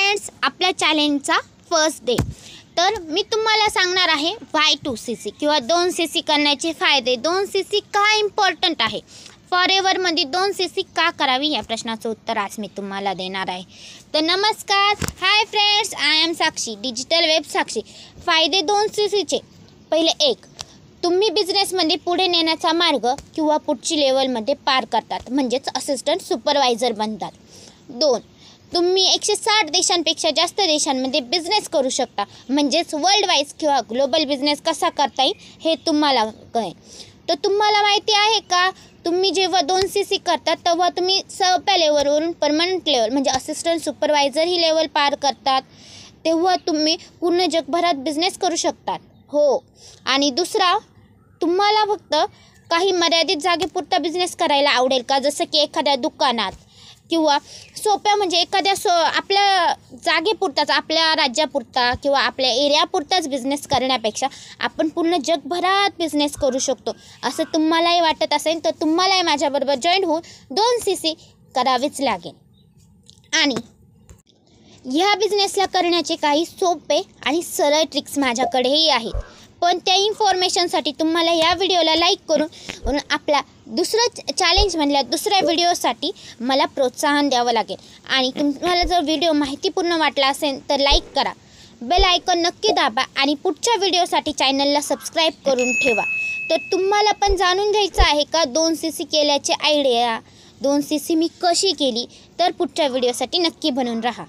Friends, आपल्या चॅलेंजचा first day. तर मी तुम्हाला सांगणार आहे Y2CC किंवा 2CC करण्याचे फायदे. 2CC का इम्पॉर्टंट आहे, फॉरएव्हरमध्ये 2CC का करावी या प्रश्नाचं उत्तर आज मी तुम्हाला देणार आहे. तर नमस्कार, hi friends, I am Sakshi, digital web Sakshi. फायदे 2CCचे. पहिले, 1, तुम्ही बिझनेसमध्ये पुढे नेण्याचा मार्ग किंवा पुढची लेवलमध्ये पार करतात, म्हणजेच असिस्टंट सुपरवायझर बनतात. 2, तुम्ही 160 देशांपेक्षा जास्त देशांमध्ये बिझनेस करू शकता, म्हणजेच वर्ल्ड वाईज किंवा ग्लोबल बिझनेस कसा करता येईल हे तुम्हाला कळेल. तर तुम्हाला माहिती आहे का, तुम्ही जेव्हा 2CC करतात तेव्हा तुम्ही सोप्या लेवलवरून परमनंट लेवल म्हणजे असिस्टंट सुपरवायझर ही लेवल पार करतात, तेव्हा तुम्ही पूर्ण जगभरात बिझनेस करू शकतात. हो, आणि दुसरा, तुम्हाला फक्त काही मर्यादित जागेपुरता बिझनेस करायला आवडेल का, जसं की एखाद्या दुकानात किंवा सोप्या म्हणजे एखाद्या आपल्या जागेपुरताच, आपल्या राज्यापुरता किंवा आपल्या एरियापुरताच बिझनेस करण्यापेक्षा आपण पूर्ण जगभरात बिझनेस करू शकतो असं तुम्हालाही वाटत असेल तर तुम्हालाही माझ्याबरोबर जॉईन होऊन 2CC करावीच लागेल. आणि ह्या बिझनेसला करण्याचे काही सोपे आणि सरळ ट्रिक्स माझ्याकडेही आहेत. पण त्या इन्फॉर्मेशनसाठी तुम्हाला या व्हिडिओला लाईक करून आपला चॅलेंज म्हणल्या दुसऱ्या व्हिडिओसाठी मला प्रोत्साहन द्यावं लागेल. आणि तुम्हाला जर व्हिडिओ माहितीपूर्ण वाटला असेल तर लाईक करा, बेल आयकॉन नक्की दाबा आणि पुढच्या व्हिडिओसाठी चॅनलला सबस्क्राईब करून ठेवा. तर तुम्हाला पण जाणून घ्यायचं आहे का 2CC केल्याची आयडिया, 2CC मी कशी केली, तर पुढच्या व्हिडिओसाठी नक्की बनवून राहा.